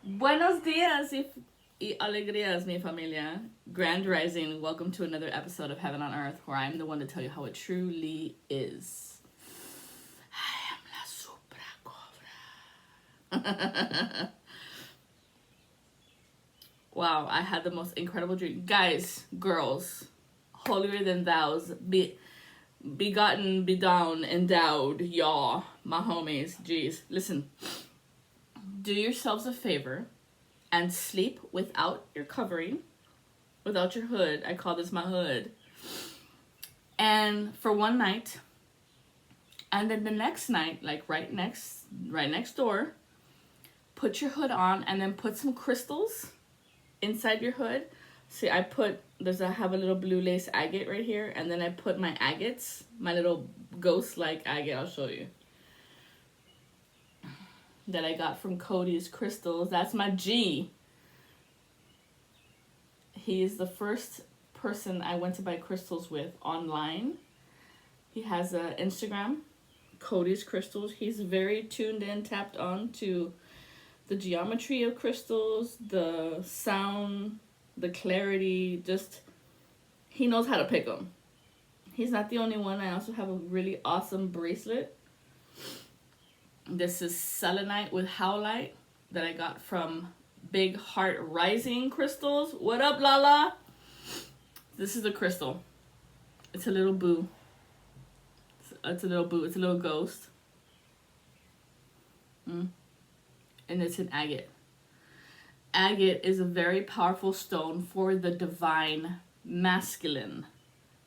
Buenos días y alegrías, mi familia. Grand Rising, welcome to another episode of Heaven on Earth, where I'm the one to tell you how it truly is. I am la supra cobra. Wow, I had the most incredible dream. Guys, girls, holier than thou's, begotten, bedown, endowed, y'all, my homies, jeez. Listen, do yourselves a favor and sleep without your covering, without your hood. I call this my hood. And for one night, and then the next night, like right next door, put your hood on and then put some crystals inside your hood. See, I have a little blue lace agate right here, and then I put my agates, my little ghost-like agate, I'll show you, that I got from Cody's Crystals. That's my G. He is the first person I went to buy crystals with online. He has an Instagram, Cody's Crystals. He's very tuned in, tapped on to the geometry of crystals, the sound, the clarity, just he knows how to pick them. He's not the only one. I also have a really awesome bracelet. This is selenite with howlite that I got from Big Heart Rising Crystals. What up, Lala? This is the crystal. It's a little boo. It's a little boo. It's a little ghost. And it's an agate. Agate is a very powerful stone for the divine masculine.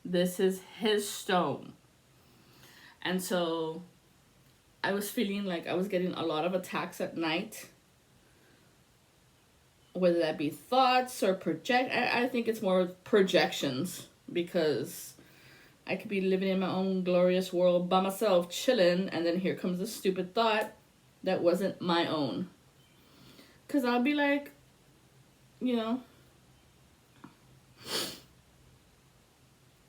This is his stone. And so I was feeling like I was getting a lot of attacks at night. Whether that be thoughts or I think it's more projections, because I could be living in my own glorious world by myself, chilling, and then here comes a stupid thought that wasn't my own. Because I'll be like,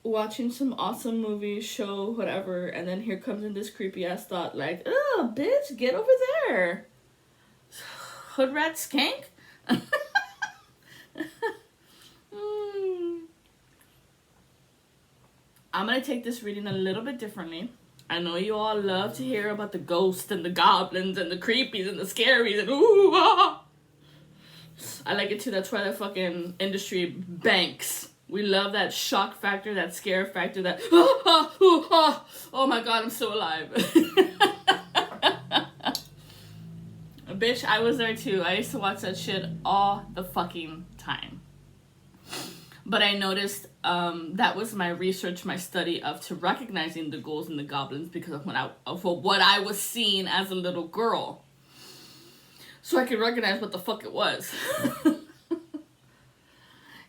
watching some awesome movie, show, whatever, and then here comes in this creepy ass thought like, oh, bitch, get over there. Hood rat skank? I'm going to take this reading a little bit differently. I know you all love to hear about the ghosts and the goblins and the creepies and the scaries and ooh, ah. I like it too. That's why the fucking industry banks. We love that shock factor, that scare factor, that oh my god, I'm still alive. Bitch, I was there too. I used to watch that shit all the fucking time. But I noticed that was my research, my study to recognizing the ghouls and the goblins because of what I was seeing as a little girl. So I could recognize what the fuck it was.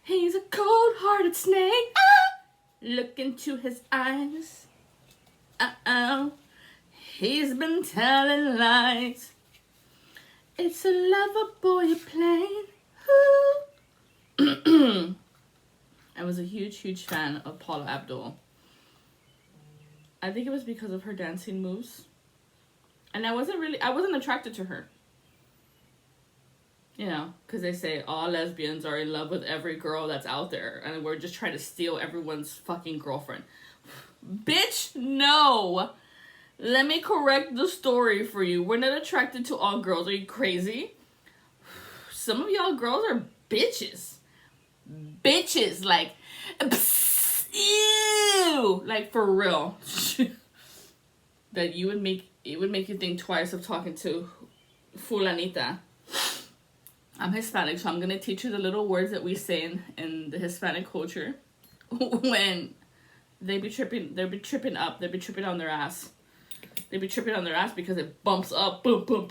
He's a cold-hearted snake. Ah! Look into his eyes. Uh-oh. He's been telling lies. It's a lover boy you're playing. I was a huge fan of Paula Abdul. I think it was because of her dancing moves. And I wasn't attracted to her. Because they say all lesbians are in love with every girl that's out there. And we're just trying to steal everyone's fucking girlfriend. Bitch, no. Let me correct the story for you. We're not attracted to all girls. Are you crazy? Some of y'all girls are bitches. Bitches, like, psst, ew, like for real. That it would make you think twice of talking to fulanita. I'm Hispanic, so I'm gonna teach you the little words that we say in the Hispanic culture when they be tripping on their ass. They be tripping on their ass because it bumps up, boom, boom.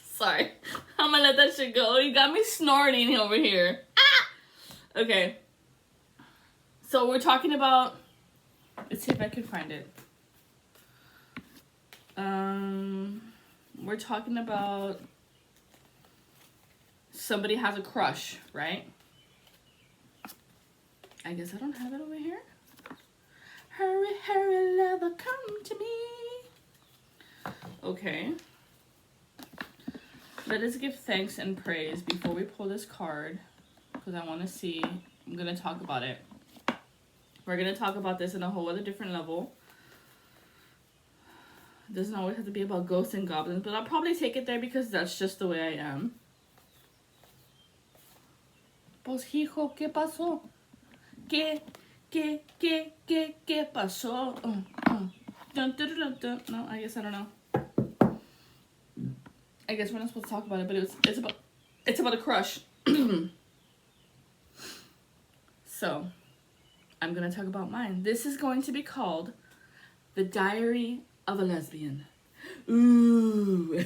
Sorry, I'm gonna let that shit go. You got me snorting over here. Ah! Okay. So we're talking about, let's see if I can find it. We're talking about somebody has a crush, right? I guess I don't have it over here. Hurry, hurry, lover, come to me. Okay. Let us give thanks and praise before we pull this card, because I want to see. I'm going to talk about it. We're going to talk about this in a whole other different level. It doesn't always have to be about ghosts and goblins, but I'll probably take it there because that's just the way I am. Pues hijo, ¿qué pasó? ¿Qué pasó? Dun, dun, dun, dun. No, I guess I don't know. I guess we're not supposed to talk about it, but it's about a crush. So, I'm gonna talk about mine. This is going to be called The Diary of a Lesbian. Ooh.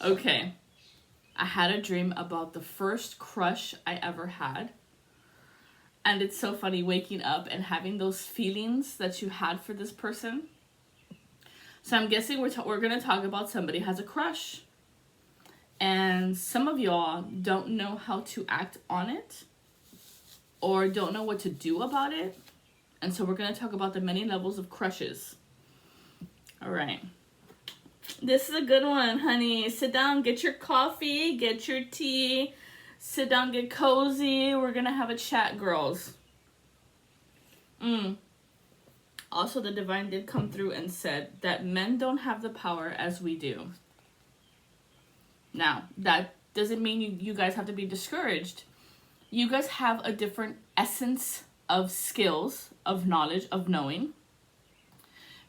Okay. I had a dream about the first crush I ever had. And it's so funny waking up and having those feelings that you had for this person. So I'm guessing we're going to talk about somebody has a crush. And some of y'all don't know how to act on it. Or don't know what to do about it. And so we're going to talk about the many levels of crushes. All right. This is a good one, honey. Sit down, get your coffee, get your tea. Sit down, get cozy. We're going to have a chat, girls. Also, the divine did come through and said that men don't have the power as we do. Now, that doesn't mean you guys have to be discouraged. You guys have a different essence of skills, of knowledge, of knowing.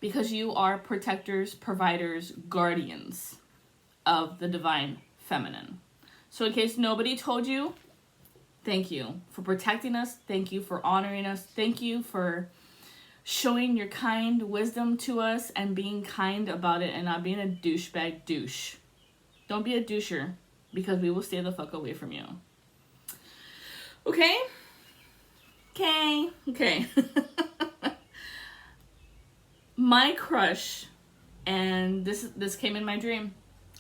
Because you are protectors, providers, guardians of the divine feminine. So in case nobody told you, thank you for protecting us. Thank you for honoring us. Thank you for showing your kind wisdom to us and being kind about it and not being a douchebag douche. Don't be a doucher because we will stay the fuck away from you. Okay? Okay. My crush, and this came in my dream,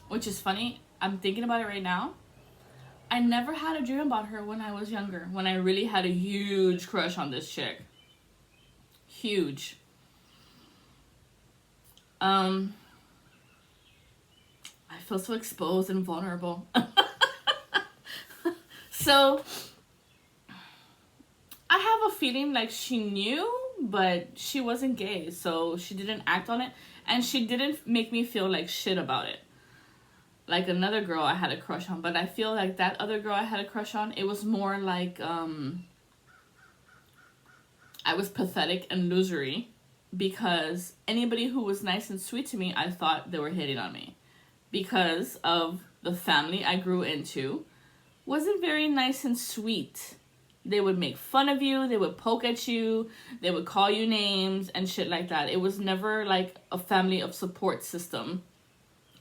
which is funny. I'm thinking about it right now. I never had a dream about her when I was younger, when I really had a huge crush on this chick. Huge. I feel so exposed and vulnerable. So, I have a feeling like she knew, but she wasn't gay, so she didn't act on it, and she didn't make me feel like shit about it. Like another girl I had a crush on, but I feel like that other girl I had a crush on, it was more like, I was pathetic and losery, because anybody who was nice and sweet to me, I thought they were hitting on me. Because of the family I grew into, wasn't very nice and sweet. They would make fun of you, they would poke at you, they would call you names and shit like that. It was never like a family of support system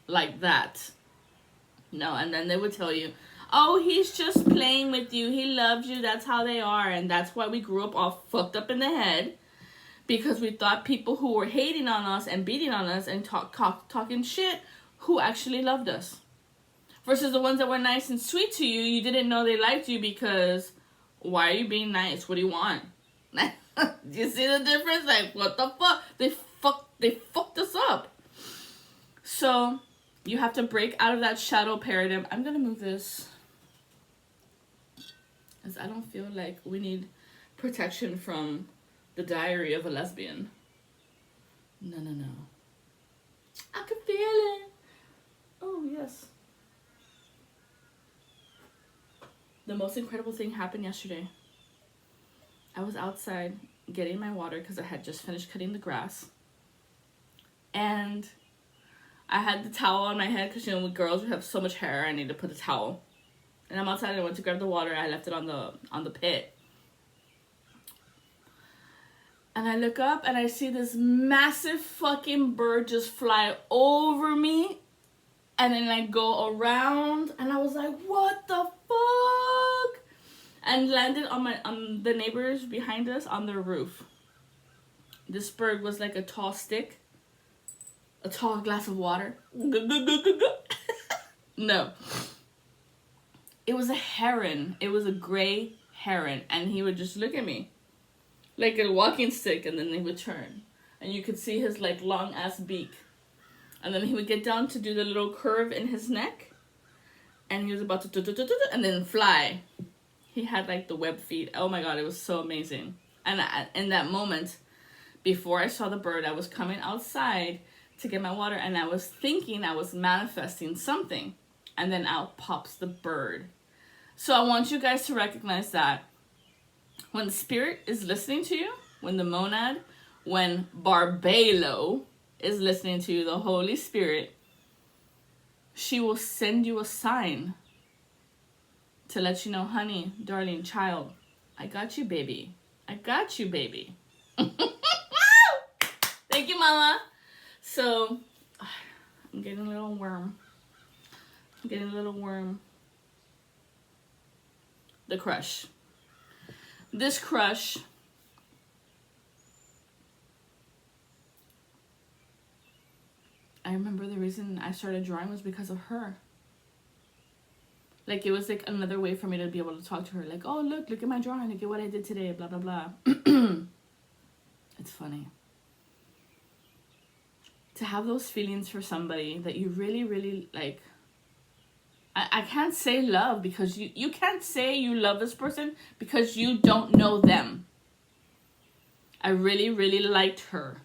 like that. No, and then they would tell you, oh, he's just playing with you, he loves you, that's how they are. And that's why we grew up all fucked up in the head, because we thought people who were hating on us and beating on us and talking shit who actually loved us. Versus the ones that were nice and sweet to you, you didn't know they liked you because... Why are you being nice? What do you want? Do you see the difference? Like, what the fuck? They fucked us up. So, you have to break out of that shadow paradigm. I'm gonna move this, because I don't feel like we need protection from the diary of a lesbian. No. I can feel it. Oh, yes. The most incredible thing happened yesterday. I was outside getting my water because I had just finished cutting the grass. And I had the towel on my head because, you know, with girls, we have so much hair, I need to put a towel. And I'm outside and I went to grab the water. I left it on the pit. And I look up and I see this massive fucking bird just fly over me. And then I go around and I was like, what the fuck? And landed on the neighbors behind us on their roof. This bird was like a tall stick. A tall glass of water. No. It was a heron. It was a gray heron. And he would just look at me. Like a walking stick, and then they would turn. And you could see his like long ass beak. And then he would get down to do the little curve in his neck. And he was about to and then fly. He had like the web feet. Oh my god, it was so amazing. And in that moment, before I saw the bird, I was coming outside to get my water, and I was thinking I was manifesting something. And then out pops the bird. So I want you guys to recognize that when the spirit is listening to you, when the monad, when Barbelo is listening to you, the Holy Spirit, she will send you a sign to let you know, honey, darling, child, I got you, baby. I got you, baby. Thank you, Mama. So, I'm getting a little worm. The crush. This crush, I remember the reason I started drawing was because of her. Like, it was like another way for me to be able to talk to her. Like, oh, look at my drawing. Look at what I did today, blah, blah, blah. It's funny. To have those feelings for somebody that you really, really, like, I can't say love, because you can't say you love this person because you don't know them. I really, really liked her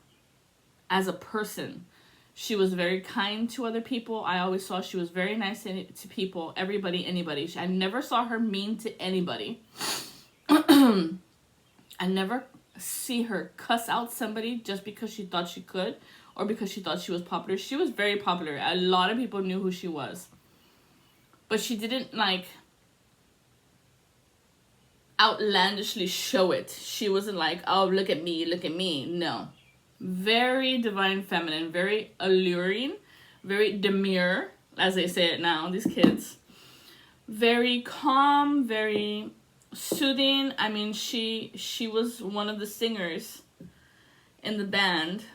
as a person. She was very kind to other people. I always saw she was very nice to people, everybody, anybody. I never saw her mean to anybody. I never see her cuss out somebody just because she thought she could or because she thought she was popular. She was very popular. A lot of people knew who she was. But she didn't, like, outlandishly show it. She wasn't like, oh, look at me. No. Very divine feminine, very alluring, very demure, as they say it now, these kids. Very calm, very soothing. I mean, she was one of the singers in the band.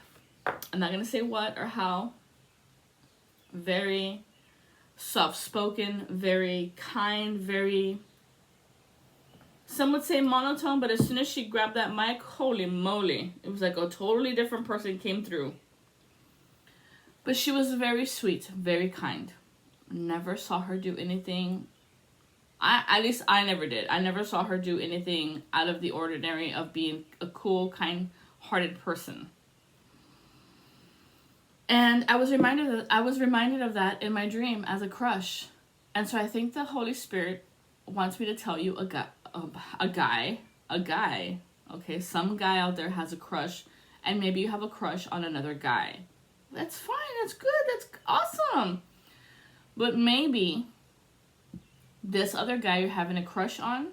I'm not going to say what or how. Very soft-spoken, very kind, very, some would say monotone, but as soon as she grabbed that mic, holy moly, it was like a totally different person came through. But she was very sweet, very kind. Never saw her do anything, at least I never did. I never saw her do anything out of the ordinary of being a cool, kind-hearted person. And I was reminded of that in my dream as a crush. And so I think the Holy Spirit wants me to tell you a guy, okay? Some guy out there has a crush, and maybe you have a crush on another guy. That's fine, that's good, that's awesome. But maybe this other guy you're having a crush on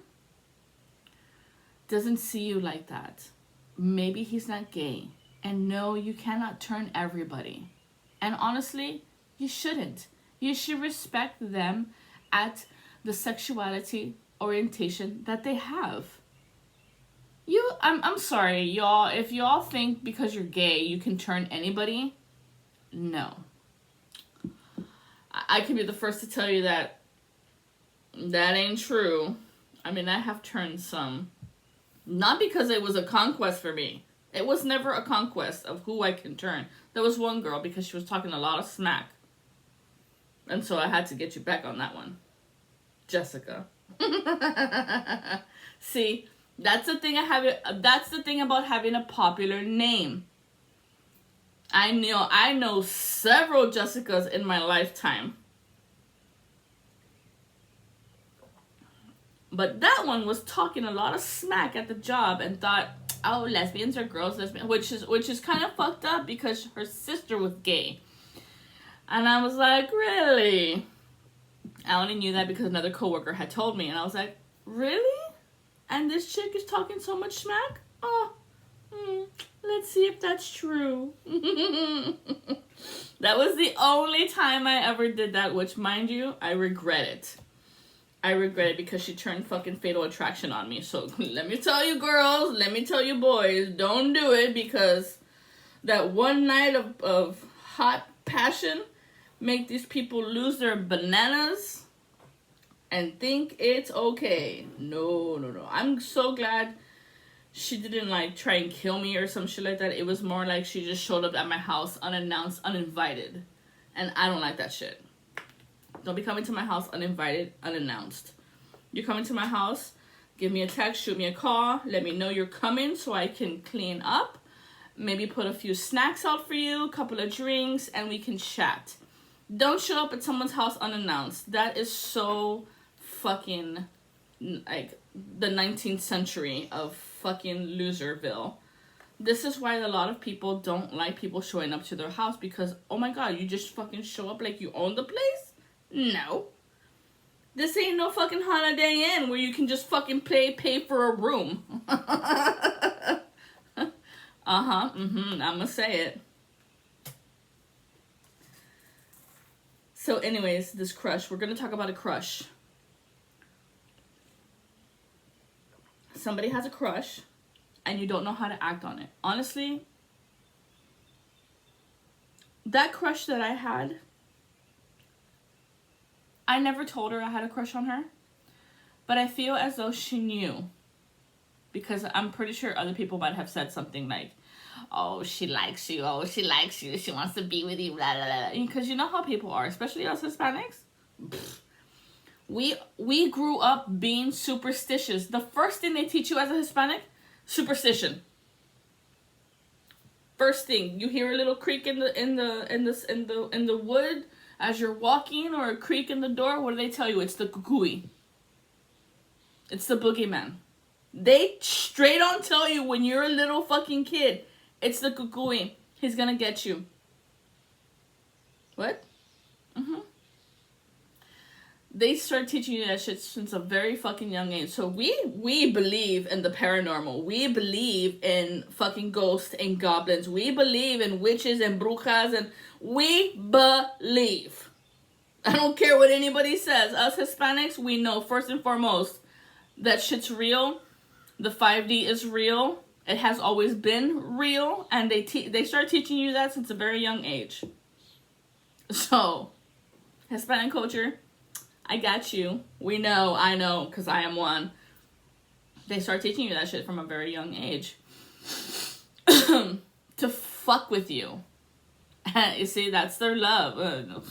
doesn't see you like that. Maybe he's not gay. And no, you cannot turn everybody. And honestly, you shouldn't. You should respect them at the sexuality orientation that they have. I'm sorry, y'all. If y'all think because you're gay you can turn anybody, no. I can be the first to tell you that ain't true. I mean, I have turned some. Not because it was a conquest for me. It was never a conquest of who I can turn. There was one girl because she was talking a lot of smack. And so I had to get you back on that one. Jessica. See, that's the thing about having a popular name. I know several Jessicas in my lifetime. But that one was talking a lot of smack at the job and thought, oh, lesbians are girls, which is kind of fucked up because her sister was gay. And I was like, really? I only knew that because another coworker had told me. And I was like, really? And this chick is talking so much smack? Oh, let's see if that's true. That was the only time I ever did that, which, mind you, I regret it. I regret it because she turned fucking Fatal Attraction on me. So let me tell you girls, let me tell you boys, don't do it, because that one night of hot passion make these people lose their bananas and think it's okay. No. I'm so glad she didn't like try and kill me or some shit like that. It was more like she just showed up at my house unannounced, uninvited. And I don't like that shit. Don't be coming to my house uninvited, unannounced. You're coming to my house, give me a text, shoot me a call, let me know you're coming so I can clean up, maybe put a few snacks out for you, a couple of drinks, and we can chat. Don't show up at someone's house unannounced. That is so fucking, like, the 19th century of fucking Loserville. This is why a lot of people don't like people showing up to their house, because, oh my god, you just fucking show up like you own the place? No. This ain't no fucking Holiday Inn where you can just fucking pay for a room. I'ma say it. So anyways, this crush. We're gonna talk about a crush. Somebody has a crush and you don't know how to act on it. Honestly, that crush that I had, I never told her I had a crush on her, but I feel as though she knew, because I'm pretty sure other people might have said something like, oh, she likes you, oh, she likes you, she wants to be with you, blah, blah, blah. Because you know how people are, especially us Hispanics. We grew up being superstitious. The first thing they teach you as a Hispanic, superstition. First thing, you hear a little creak in the wood as you're walking, or a creak in the door, what do they tell you? It's the kukui. It's the boogeyman. They straight on tell you when you're a little fucking kid, it's the kukui. He's gonna get you. What? They start teaching you that shit since a very fucking young age. So we believe in the paranormal. We believe in fucking ghosts and goblins. We believe in witches and brujas, and we believe. I don't care what anybody says. Us Hispanics, we know first and foremost that shit's real. The 5D is real. It has always been real, and they start teaching you that since a very young age. So, Hispanic culture, I got you. We know, I know, because I am one. They start teaching you that shit from a very young age. To fuck with you. You see, that's their love.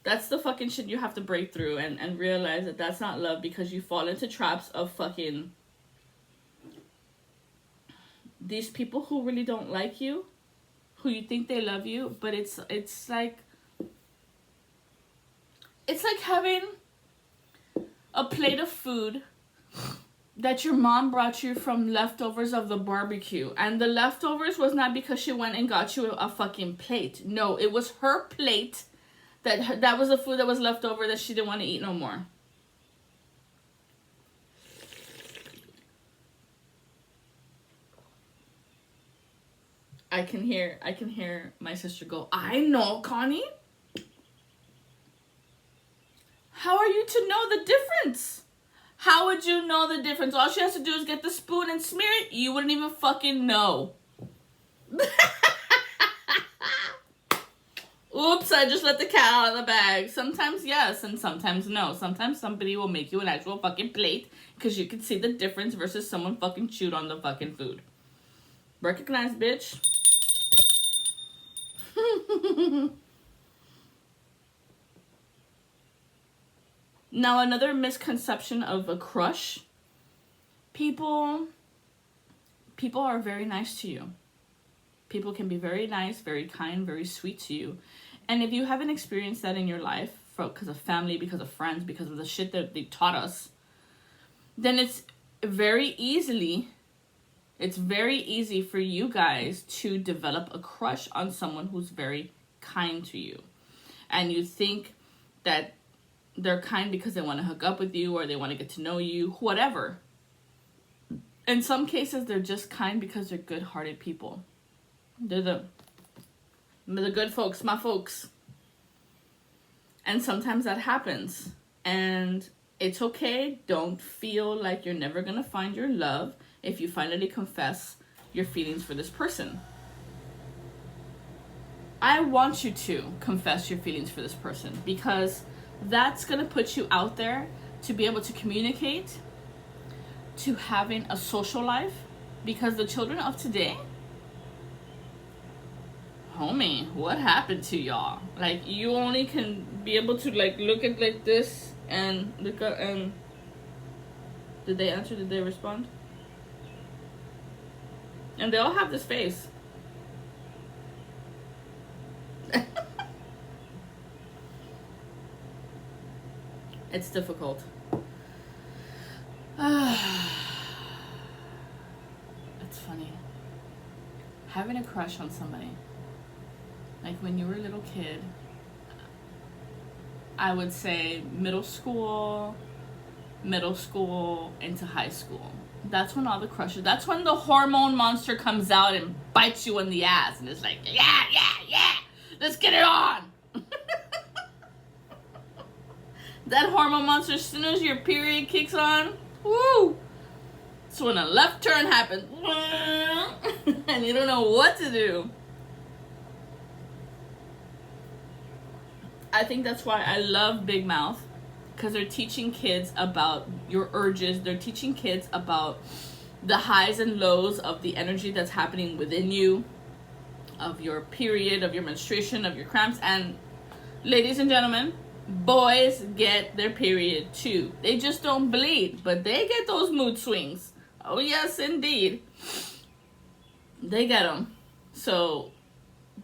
That's the fucking shit you have to break through and realize that that's not love, because you fall into traps of fucking these people who really don't like you, who you think they love you, but it's like having a plate of food that your mom brought you from leftovers of the barbecue. And the leftovers was not because she went and got you a fucking plate. No, it was her plate that was the food that was left over that she didn't want to eat no more. I can hear my sister go, I know, Connie. How are you to know the difference? How would you know the difference? All she has to do is get the spoon and smear it. You wouldn't even fucking know. Oops, I just let the cat out of the bag. Sometimes yes, and sometimes no. Sometimes somebody will make you an actual fucking plate because you can see the difference versus someone fucking chewed on the fucking food. Recognize, bitch. Now, another misconception of a crush. People are very nice to you. People can be very nice, very kind, very sweet to you. And if you haven't experienced that in your life, because of family, because of friends, because of the shit that they taught us, then it's very easy for you guys to develop a crush on someone who's very kind to you. And you think that they're kind because they want to hook up with you or they want to get to know you, whatever. In some cases, they're just kind because they're good-hearted people. They're the good folks, my folks. And sometimes that happens. And it's okay. Don't feel like you're never going to find your love if you finally confess your feelings for this person. I want you to confess your feelings for this person, because that's going to put you out there to be able to communicate, to having a social life, because the children of today, homie, what happened to y'all? Like, you only can be able to, like, look at, like, this and look up and... Did they answer? Did they respond? And they all have this face. It's difficult. It's funny. Having a crush on somebody. Like when you were a little kid, I would say middle school into high school. That's when all the crushes, that's when the hormone monster comes out and bites you in the ass and it's like, yeah, let's get it on. That hormone monster, as soon as your period kicks on, woo, it's when a left turn happens. And you don't know what to do. I think that's why I love Big Mouth. Because they're teaching kids about your urges. They're teaching kids about the highs and lows of the energy that's happening within you. Of your period, of your menstruation, of your cramps. And ladies and gentlemen, boys get their period too. They just don't bleed, but they get those mood swings. Oh yes, indeed. They get them. So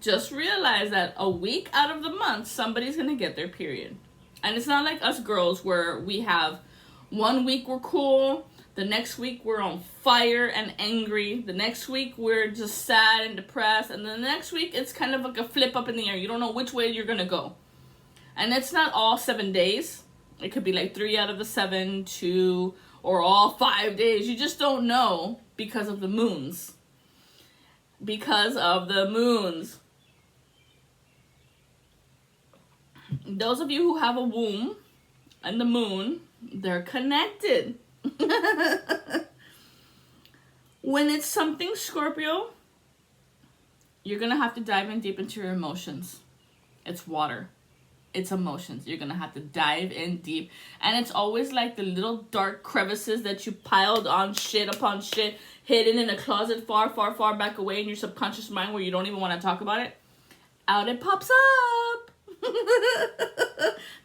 just realize that a week out of the month, somebody's going to get their period. And it's not like us girls where we have 1 week we're cool, the next week we're on fire and angry, the next week we're just sad and depressed, and the next week it's kind of like a flip up in the air. You don't know which way you're going to go. And it's not all 7 days. It could be like 3 out of the 7, 2, or all 5 days. You just don't know because of the moons. Because of the moons. Those of you who have a womb and the moon, they're connected. When it's something Scorpio, you're going to have to dive in deep into your emotions. It's water. It's emotions. You're going to have to dive in deep. And it's always like the little dark crevices that you piled on shit upon shit, hidden in a closet far, far, far back away in your subconscious mind where you don't even want to talk about it. Out it pops up.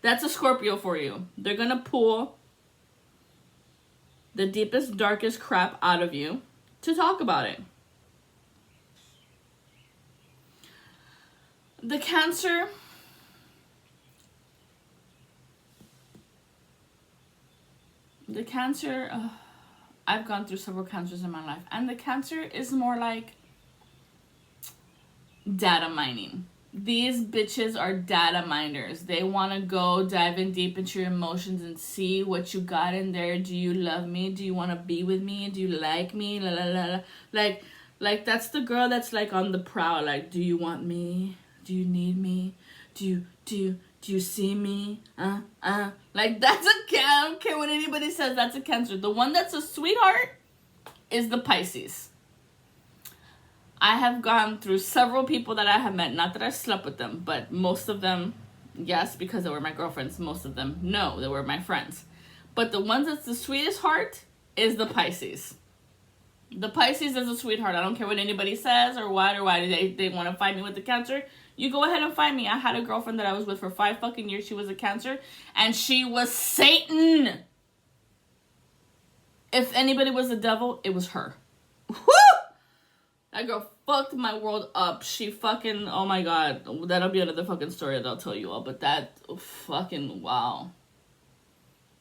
That's a Scorpio for you. They're going to pull the deepest, darkest crap out of you to talk about it. The Cancer... The Cancer, I've gone through several Cancers in my life. And the Cancer is more like data mining. These bitches are data miners. They want to go dive in deep into your emotions and see what you got in there. Do you love me? Do you want to be with me? Do you like me? La la la la. Like that's the girl that's like on the prowl. Like, do you want me? Do you need me? Do you see me? Like that's a Cancer. I don't care what anybody says. That's a Cancer. The one that's a sweetheart is the Pisces. I have gone through several people that I have met. Not that I slept with them, but most of them, yes, because they were my girlfriends. Most of them, no, they were my friends. But the ones that's the sweetest heart is the Pisces. The Pisces is a sweetheart. I don't care what anybody says or what or why they want to fight me with the Cancer. You go ahead and find me. I had a girlfriend that I was with for 5 fucking years. She was a Cancer. And she was Satan. If anybody was the devil, it was her. Woo! That girl fucked my world up. She fucking... Oh my god. That'll be another fucking story that I'll tell you all. But that... Fucking... Wow.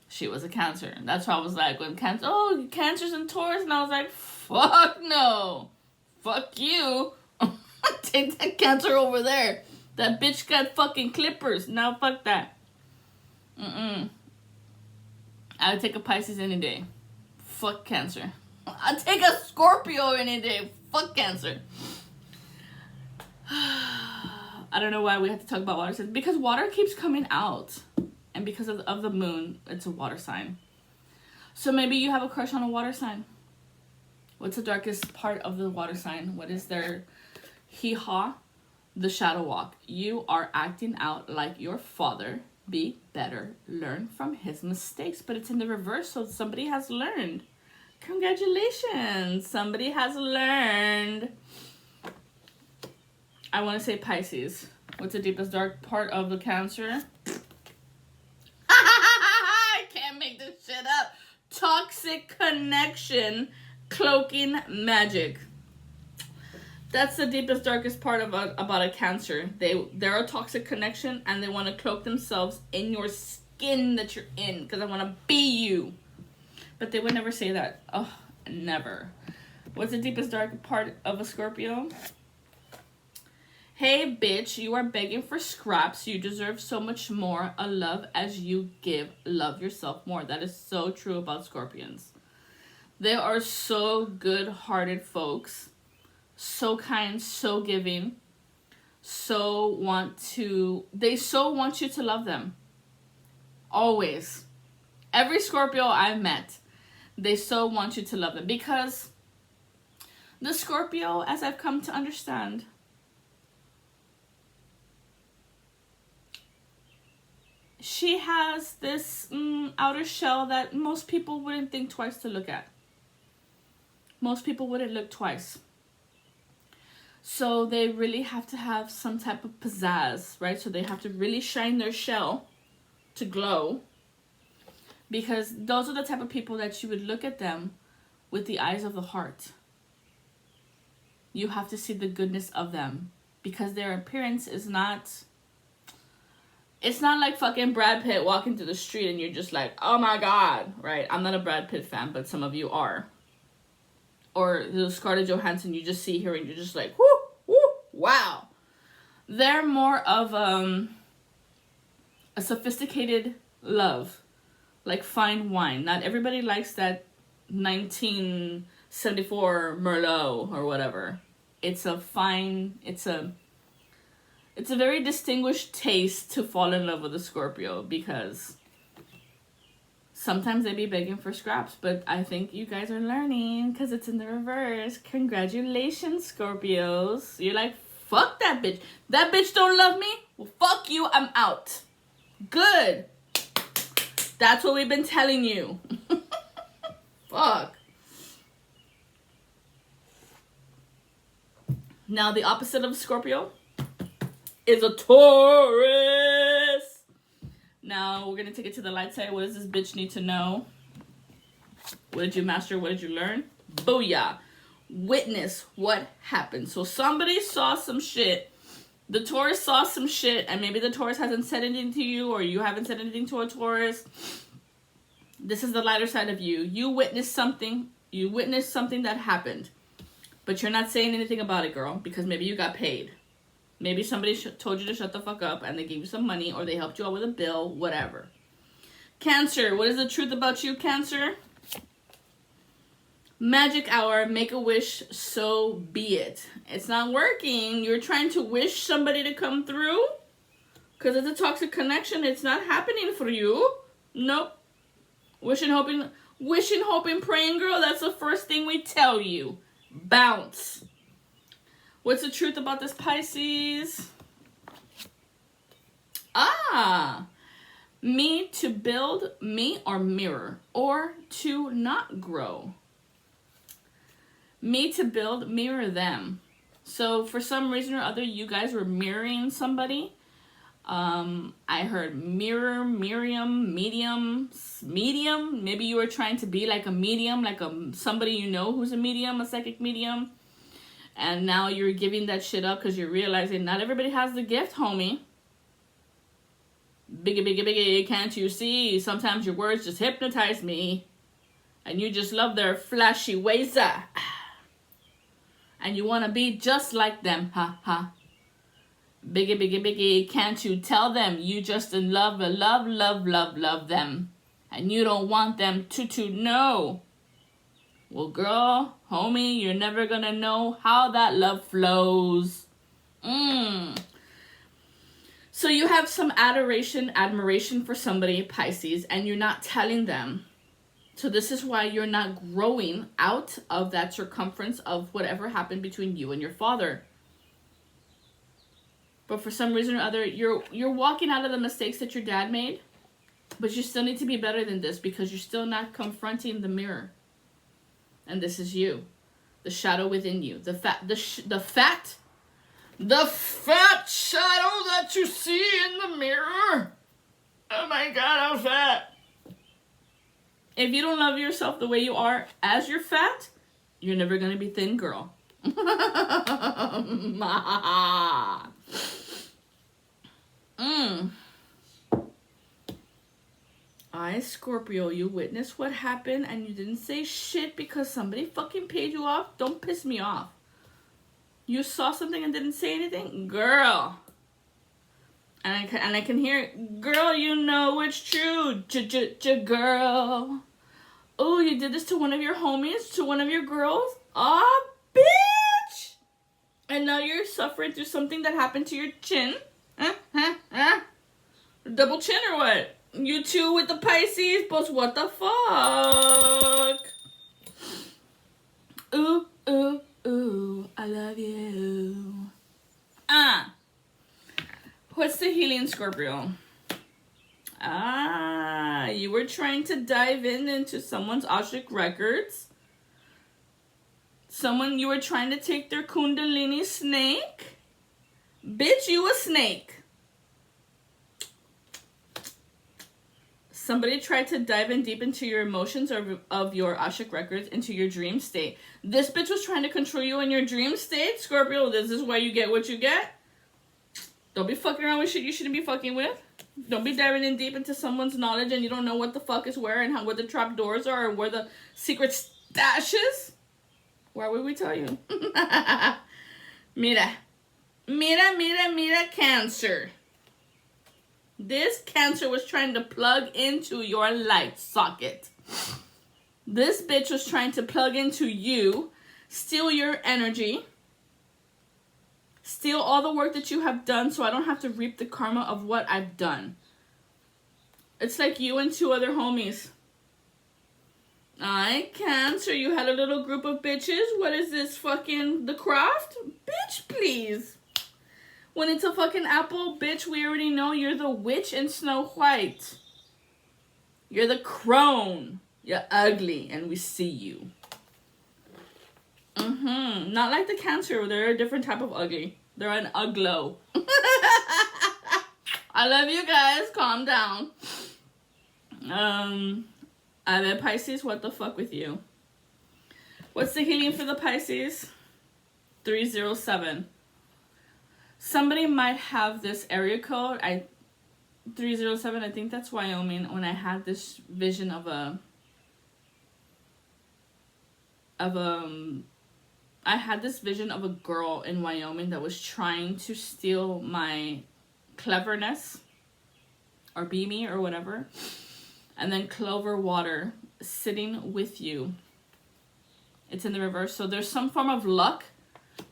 She was a Cancer. And that's why I was like... When Cancer... Oh, Cancers and Taurus. And I was like... Fuck no. Fuck you. Take that Cancer over there. That bitch got fucking clippers. Now fuck that. I would take a Pisces any day. Fuck Cancer. I'd take a Scorpio any day. Fuck Cancer. I don't know why we have to talk about water signs. Because water keeps coming out. And because of the moon, it's a water sign. So maybe you have a crush on a water sign. What's the darkest part of the water sign? What is their hee-haw? The shadow walk. You are acting out like your father. Be better. Learn from his mistakes. But it's in the reverse, so somebody has learned. Congratulations. Somebody has learned. I want to say Pisces. What's the deepest dark part of the Cancer? I can't make this shit up. Toxic connection, cloaking magic. That's the deepest, darkest part about a Cancer. They're a toxic connection, and they want to cloak themselves in your skin that you're in, because I want to be you. But they would never say that. Oh, never. What's the deepest, dark part of a Scorpio? Hey, bitch, you are begging for scraps. You deserve so much more a love as you give. Love yourself more. That is so true about Scorpions. They are so good-hearted folks. So kind, so giving. They so want you to love them. Always. Every Scorpio I've met, they so want you to love them. Because the Scorpio, as I've come to understand, she has this outer shell that most people wouldn't think twice to look at. Most people wouldn't look twice. So they really have to have some type of pizzazz, right? So they have to really shine their shell to glow. Because those are the type of people that you would look at them with the eyes of the heart. You have to see the goodness of them. Because their appearance is not... It's not like fucking Brad Pitt walking through the street and you're just like, oh my God, right? I'm not a Brad Pitt fan, but some of you are. Or the Scarlett Johansson, you just see her and you're just like, whoo, whoo, wow. They're more of a sophisticated love, like fine wine. Not everybody likes that 1974 Merlot or whatever. It's a very distinguished taste to fall in love with a Scorpio, because sometimes they be begging for scraps, but I think you guys are learning because it's in the reverse. Congratulations, Scorpios. You're like, fuck that bitch. That bitch don't love me? Well, fuck you. I'm out. Good. That's what we've been telling you. Fuck. Now, the opposite of Scorpio is a Taurus. Now, we're going to take it to the light side. What does this bitch need to know? What did you master? What did you learn? Booyah. Witness what happened. So somebody saw some shit. The Taurus saw some shit, and maybe the Taurus hasn't said anything to you, or you haven't said anything to a Taurus. This is the lighter side of you. You witnessed something. You witnessed something that happened. But you're not saying anything about it, girl, because maybe you got paid. Maybe somebody told you to shut the fuck up and they gave you some money, or they helped you out with a bill, whatever. Cancer, what is the truth about you, Cancer? Magic hour, make a wish, so be it. It's not working. You're trying to wish somebody to come through because it's a toxic connection. It's not happening for you. Nope. Wishing, hoping, praying, girl. That's the first thing we tell you. Bounce. What's the truth about this Pisces? Me to build, me or mirror, or to not grow. Me to build, mirror them. So for some reason or other, you guys were mirroring somebody. I heard mirror, medium. Maybe you were trying to be like a medium, like somebody you know who's a medium, a psychic medium. And now you're giving that shit up because you're realizing not everybody has the gift, homie. Biggie, can't you see? Sometimes your words just hypnotize me. And you just love their flashy ways. And you want to be just like them. Ha, ha. Biggie, can't you tell them you just in love them. And you don't want them to know. Well, girl, homie, you're never going to know how that love flows. So you have some admiration for somebody, Pisces, and you're not telling them. So this is why you're not growing out of that circumference of whatever happened between you and your father. But for some reason or other, you're walking out of the mistakes that your dad made, but you still need to be better than this because you're still not confronting the mirror. And this is you, the shadow within you, the fat The fat shadow that you see in the mirror. Oh my god, I'm fat. If you don't love yourself the way you are as you're fat, you're never gonna be thin, girl. I, Scorpio, you witnessed what happened and you didn't say shit because somebody fucking paid you off. Don't piss me off. You saw something and didn't say anything? Girl. And I can hear, girl, you know it's true. Girl. Oh, you did this to one of your homies? To one of your girls? Aw, bitch! And now you're suffering through something that happened to your chin? Double chin or what? You two with the Pisces, but what the fuck? Ooh, ooh, ooh, I love you. What's the healing, Scorpio? You were trying to dive into someone's Akashic records. You were trying to take their Kundalini snake. Bitch, you a snake. Somebody tried to dive in deep into your emotions of your Akashic records into your dream state. This bitch was trying to control you in your dream state, Scorpio. This is why you get what you get. Don't be fucking around with shit you shouldn't be fucking with. Don't be diving in deep into someone's knowledge and you don't know what the fuck is where and where the trap doors are or where the secret stash is. Why would we tell you? Mira, Cancer. This Cancer was trying to plug into your light socket. This bitch was trying to plug into you, steal your energy, steal all the work that you have done so I don't have to reap the karma of what I've done. It's like you and two other homies. Cancer, you had a little group of bitches. What is this, fucking The Craft? Bitch, please. When it's a fucking apple, bitch, we already know you're the witch in Snow White. You're the crone. You're ugly, and we see you. Not like the Cancer. They're a different type of ugly. They're an uglo. I love you guys. Calm down. I bet Pisces, what the fuck with you? What's the healing for the Pisces? 307. Somebody might have this area code. 307, I think that's Wyoming. When I had this vision I had this vision of a girl in Wyoming that was trying to steal my cleverness or be me or whatever. And then Clover Water sitting with you. It's in the reverse. So there's some form of luck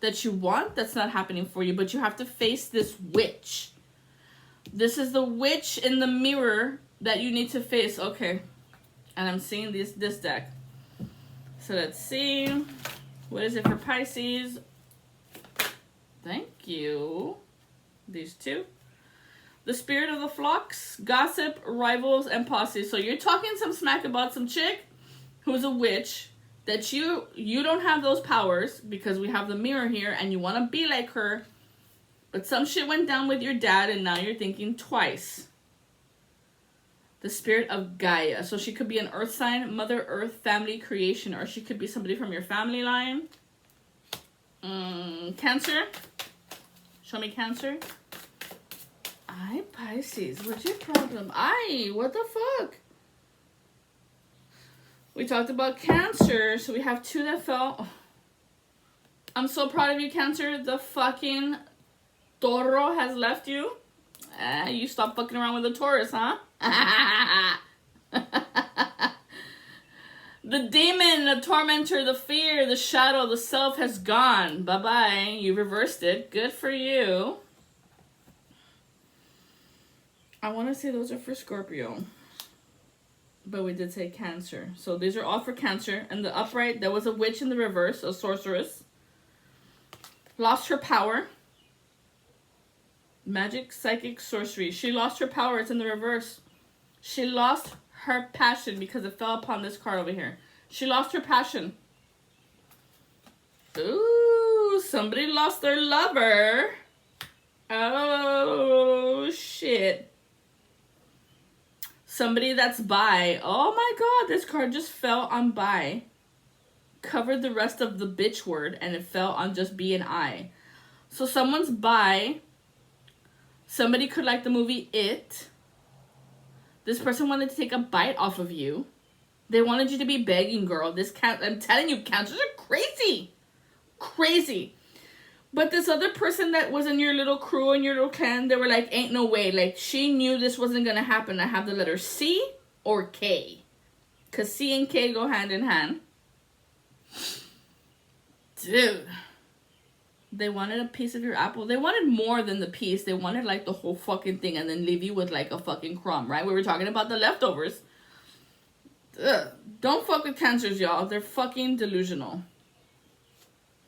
that you want that's not happening for you, but you have to face this witch. This is the witch in the mirror that you need to face. Okay. And I'm seeing this deck. So let's see. What is it for Pisces? Thank you. These two. The spirit of the flocks, gossip, rivals, and posse. So you're talking some smack about some chick who's a witch that you don't have those powers because we have the mirror here and you want to be like her. But some shit went down with your dad and now you're thinking twice. The spirit of Gaia. So she could be an earth sign, Mother Earth, family creation, or she could be somebody from your family line. Cancer. Show me Cancer. Pisces, what's your problem? What the fuck? We talked about Cancer, so we have two that fell. Oh. I'm so proud of you, Cancer. The fucking Toro has left you. You stopped fucking around with the Taurus, huh? The demon, the tormentor, the fear, the shadow, the self has gone. Bye-bye. You reversed it. Good for you. I want to say those are for Scorpio. But we did say Cancer. So these are all for Cancer. And the upright, there was a witch in the reverse, a sorceress. Lost her power. Magic, psychic, sorcery. She lost her power. It's in the reverse. She lost her passion because it fell upon this card over here. She lost her passion. Ooh, Ooh, somebody lost their lover. Oh, shit. Somebody that's bi. Oh my god, this card just fell on bi. Covered the rest of the bitch word, and it fell on just B and I. So someone's bi. Somebody could like the movie It. This person wanted to take a bite off of you. They wanted you to be begging, girl. I'm telling you, cancers are crazy. Crazy. But this other person that was in your little crew, in your little clan, they were like, ain't no way. Like, she knew this wasn't going to happen. I have the letter C or K. Because C and K go hand in hand. Dude. They wanted a piece of your apple. They wanted more than the piece. They wanted, like, the whole fucking thing and then leave you with, like, a fucking crumb, right? We were talking about the leftovers. Ugh. Don't fuck with cancers, y'all. They're fucking delusional.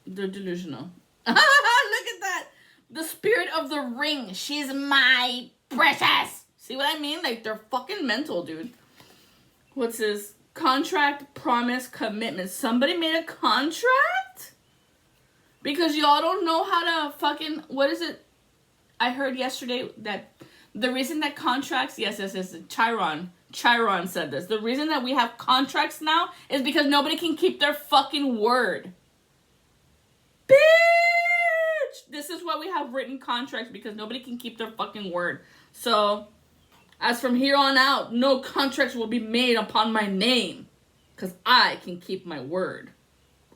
They're delusional. Look at that. The spirit of the ring. She's my precious. See what I mean? Like, they're fucking mental, dude. What's this? Contract, promise, commitment. Somebody made a contract? Because y'all don't know how to fucking... What is it? I heard yesterday that the reason that contracts... Yes. Chiron said this. The reason that we have contracts now is because nobody can keep their fucking word. Bitch! This is why we have written contracts, because nobody can keep their fucking word. So, as from here on out, no contracts will be made upon my name, because I can keep my word.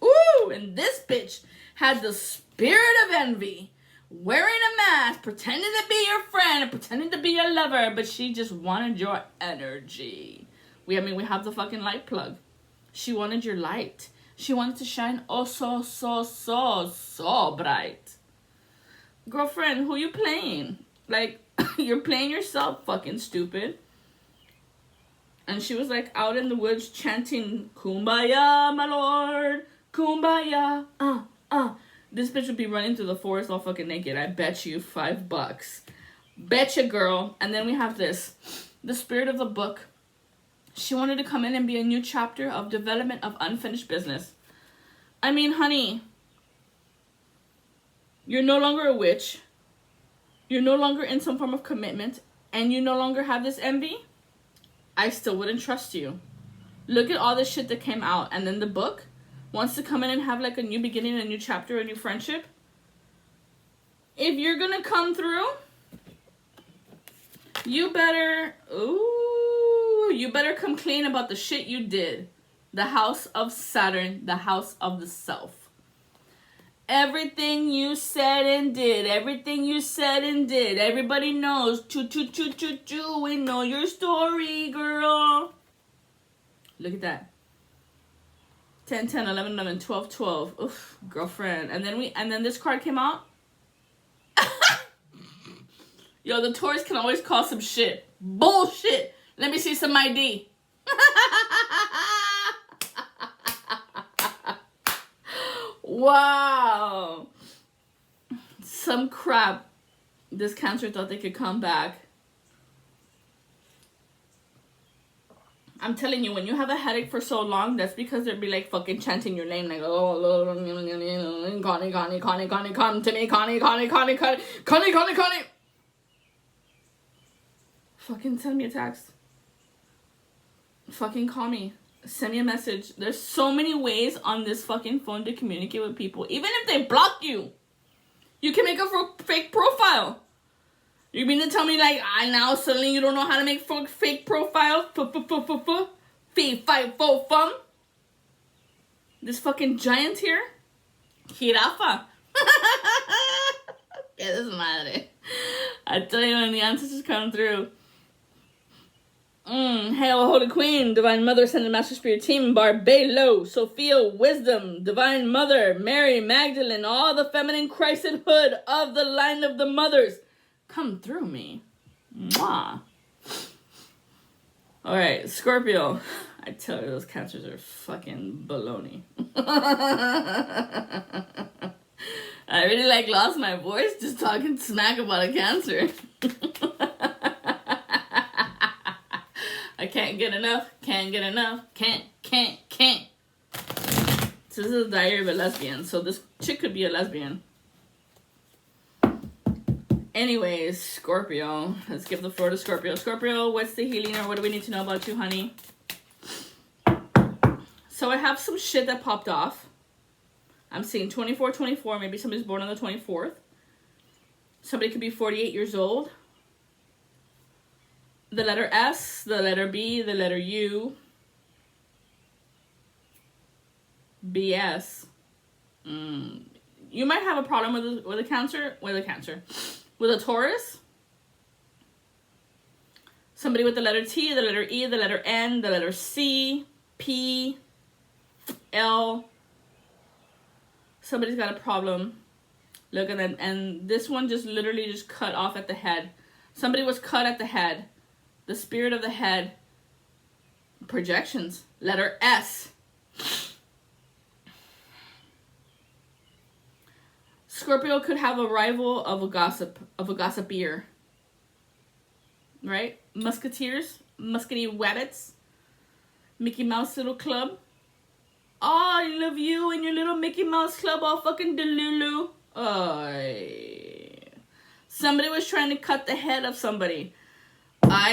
Ooh, and this bitch had the spirit of envy, wearing a mask, pretending to be your friend, and pretending to be your lover, but she just wanted your energy. We have the fucking light plug. She wanted your light. She wanted to shine so bright. Girlfriend, who you playing? Like, you're playing yourself, fucking stupid. And she was like out in the woods chanting, Kumbaya, my lord, Kumbaya, This bitch would be running through the forest all fucking naked. I bet you $5. Betcha, girl. And then we have this. The spirit of the book. She wanted to come in and be a new chapter of development of unfinished business. I mean, honey, you're no longer a witch. You're no longer in some form of commitment. And you no longer have this envy. I still wouldn't trust you. Look at all this shit that came out. And then the book wants to come in and have like a new beginning, a new chapter, a new friendship. If you're going to come through, you better come clean about the shit you did. The house of Saturn, the house of the self. Everything you said and did. Everything you said and did. Everybody knows. We know your story, girl. Look at that. 10, 10, 11, 11, 12, 12. Oof, girlfriend. And then this card came out. Yo, the Taurus can always call some shit. Bullshit. Let me see some ID. Wow. Some crap. This Cancer thought they could come back. I'm telling you, when you have a headache for so long, that's because they'd be like fucking chanting your name, like, oh, Connie, come to me, Connie. Fucking send me a text. Fucking call me. Send me a message. There's so many ways on this fucking phone to communicate with people. Even if they block you, you can make a fake profile. You mean to tell me, like, now suddenly you don't know how to make fake profiles? Fee-fi-fo-fum? This fucking giant here? Jirafa. Que desmadre. I tell you when the ancestors come through. Hail, Holy Queen, Divine Mother, Ascended Master Spirit Team, Barbelo, Sophia, Wisdom, Divine Mother, Mary, Magdalene, all the feminine Christhood of the line of the mothers. Come through me. Mwah. Alright, Scorpio. I tell you, those Cancers are fucking baloney. I really lost my voice just talking smack about a Cancer. I can't get enough, can't. So this is a diary of a lesbian. So this chick could be a lesbian. Anyways, Scorpio. Let's give the floor to Scorpio. Scorpio, what's the healing or what do we need to know about you, honey? So I have some shit that popped off. I'm seeing 24. Maybe somebody's born on the 24th. Somebody could be 48 years old. The letter S, the letter B, the letter U. BS. You might have a problem with a Cancer. With a Taurus. Somebody with the letter T, the letter E, the letter N, the letter C, P, L. Somebody's got a problem. Look at that. And this one just literally just cut off at the head. Somebody was cut at the head. The spirit of the head. Projections. Letter S. Scorpio could have a rival of a gossipeer. Right? Musketeers. Musketeer wabbits. Mickey Mouse little club. Oh, I love you and your little Mickey Mouse club all fucking delulu. Somebody was trying to cut the head of somebody.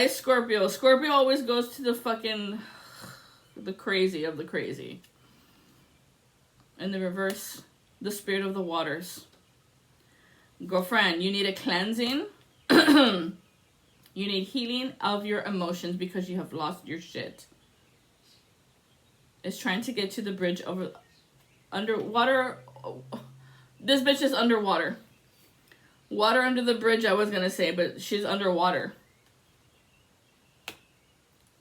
Scorpio. Scorpio always goes to the fucking... the crazy of the crazy. In the reverse, the spirit of the waters. Girlfriend, you need a cleansing. You need healing of your emotions because you have lost your shit. It's trying to get to the bridge over... underwater. This bitch is underwater. Water under the bridge, I was gonna say, but she's underwater.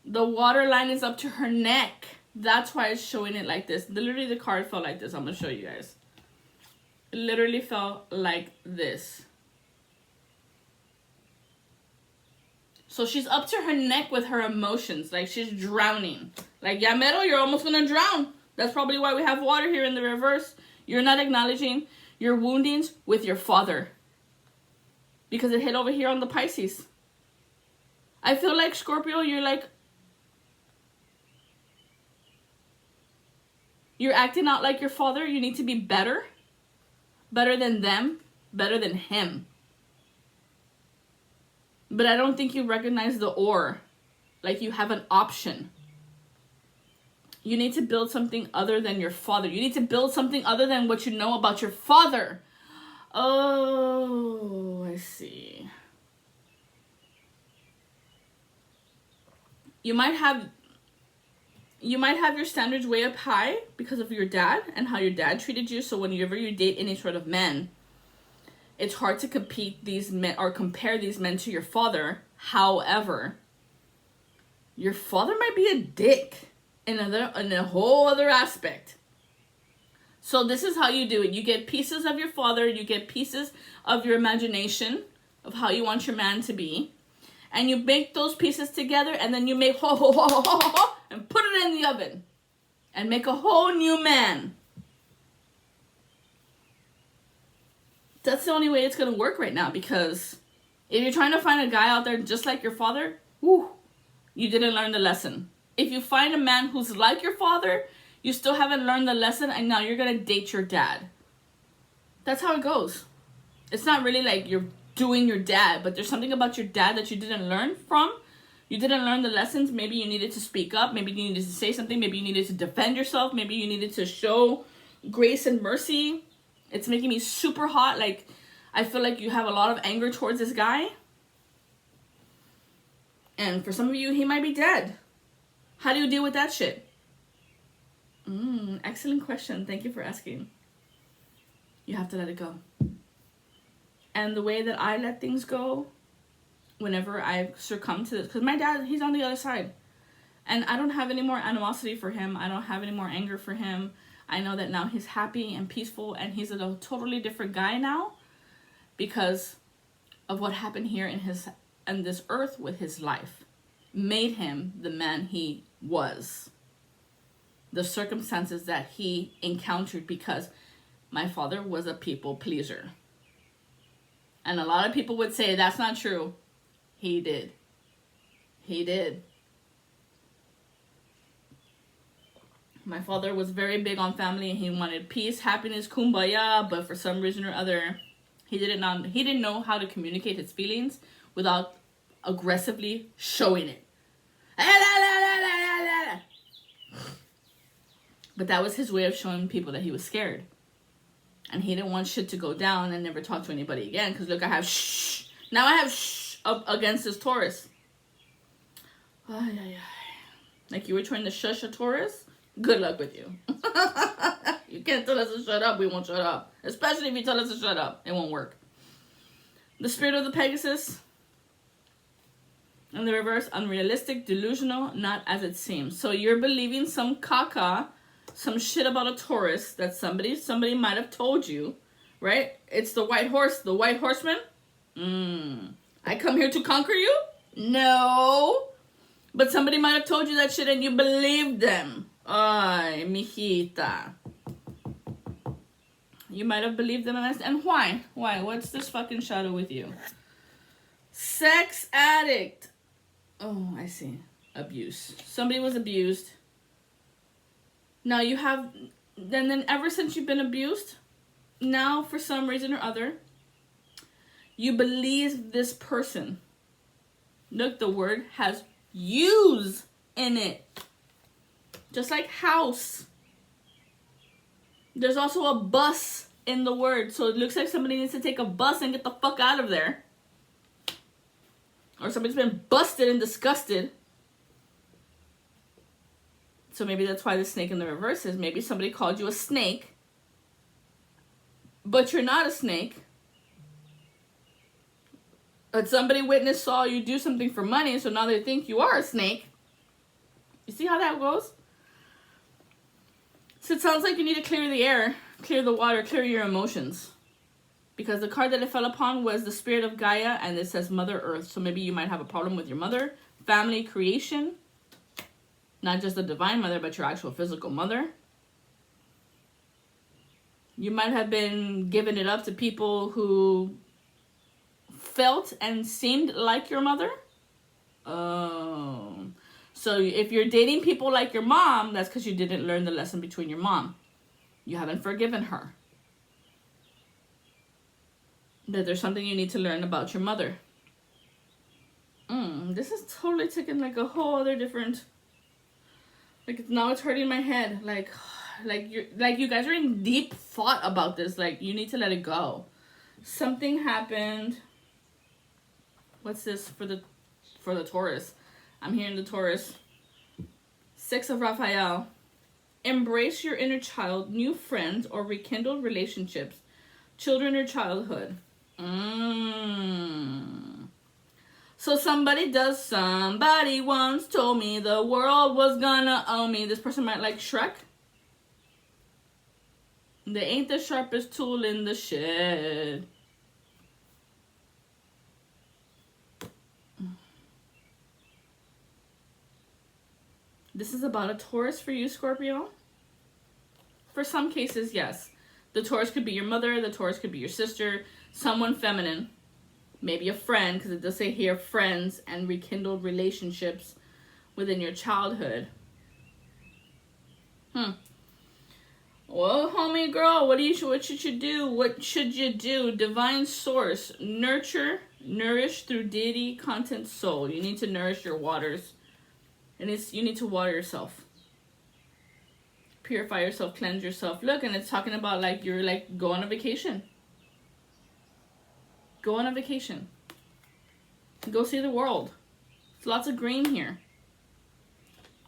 The water line is up to her neck. That's why it's showing it like this. Literally, the card fell like this. I'm gonna show you guys. It literally fell like this. So she's up to her neck with her emotions. Like, she's drowning. Like, Yamero, you're almost gonna drown. That's probably why we have water here in the reverse. You're not acknowledging your woundings with your father. Because it hit over here on the Pisces. I feel like, Scorpio, you're like... you're acting out like your father. You need to be better. Better than them. Better than him. But I don't think you recognize the or. Like you have an option. You need to build something other than your father. You need to build something other than what you know about your father. Oh, I see. You might have your standards way up high because of your dad and how your dad treated you. So whenever you date any sort of men, it's hard to compete these men or compare these men to your father. However, your father might be a dick in a whole other aspect. So this is how you do it. You get pieces of your father. You get pieces of your imagination of how you want your man to be. And you make those pieces together and then you make ho ho ho ho ho ho and put it in the oven. And make a whole new man. That's the only way it's going to work right now, because if you're trying to find a guy out there just like your father, whoo, you didn't learn the lesson. If you find a man who's like your father, you still haven't learned the lesson, and now you're going to date your dad. That's how it goes. It's not really like you're doing your dad, but there's something about your dad that you didn't learn from. You didn't learn the lessons. Maybe you needed to speak up. Maybe you needed to say something. Maybe you needed to defend yourself. Maybe you needed to show grace and mercy. It's making me super hot. Like, I feel like you have a lot of anger towards this guy. And for some of you, he might be dead. How do you deal with that shit? Excellent question. Thank you for asking. You have to let it go. And the way that I let things go, whenever I succumb to this, because my dad, he's on the other side. And I don't have any more animosity for him. I don't have any more anger for him. I know that now he's happy and peaceful, and he's a totally different guy now because of what happened here in this earth with his life. Made him the man he was. The circumstances that he encountered, because my father was a people pleaser. And a lot of people would say that's not true. He did. He did. My father was very big on family, and he wanted peace, happiness, kumbaya, but for some reason or other, he didn't know how to communicate his feelings without aggressively showing it. But that was his way of showing people that he was scared. And he didn't want shit to go down and never talk to anybody again. Because look, I have shh. Now I have shh up against this Taurus. Like you were trying to shush a Taurus? Good luck with you. You can't tell us to shut up, we won't shut up. Especially if you tell us to shut up. It won't work. The spirit of the Pegasus. In the reverse, unrealistic, delusional, not as it seems. So you're believing some caca, some shit about a Taurus that somebody might have told you, right? It's the white horse, the white horseman. I come here to conquer you? No. But somebody might have told you that shit and you believed them. Ay, mijita. You might have believed them, and why? Why? What's this fucking shadow with you? Sex addict. Oh, I see. Abuse. Somebody was abused. Now you have, and then ever since you've been abused, now for some reason or other, you believe this person. Look, the word has use in it. Just like house. There's also a bus in the word. So it looks like somebody needs to take a bus and get the fuck out of there. Or somebody's been busted and disgusted. So maybe that's why the snake in the reverse is. Maybe somebody called you a snake. But you're not a snake. But somebody witnessed, saw you do something for money. So now they think you are a snake. You see how that goes? So it sounds like you need to clear the air, clear the water, clear your emotions. Because the card that it fell upon was the spirit of Gaia, and it says Mother Earth. So maybe you might have a problem with your mother, family, creation. Not just the divine mother, but your actual physical mother. You might have been giving it up to people who felt and seemed like your mother. Oh. So if you're dating people like your mom, that's because you didn't learn the lesson between your mom. You haven't forgiven her. That there's something you need to learn about your mother. This is totally taking like a whole other different... Like now it's hurting my head. Like you guys are in deep thought about this. Like you need to let it go. Something happened. What's this for the Taurus? I'm hearing the Taurus. Six of Raphael. Embrace your inner child, new friends, or rekindled relationships. Children or childhood. So somebody once told me the world was gonna own me. This person might like Shrek. They ain't the sharpest tool in the shed. This is about a Taurus for you, Scorpio. For some cases, yes. The Taurus could be your mother. The Taurus could be your sister. Someone feminine. Maybe a friend, because it does say here friends and rekindled relationships within your childhood. Well, homie girl, what should you do? What should you do? Divine source. Nurture, nourish through deity, content, soul. You need to nourish your waters. And you need to water yourself. Purify yourself, cleanse yourself. Look, and it's talking about like you're like go on a vacation. Go on a vacation. Go see the world. There's lots of green here.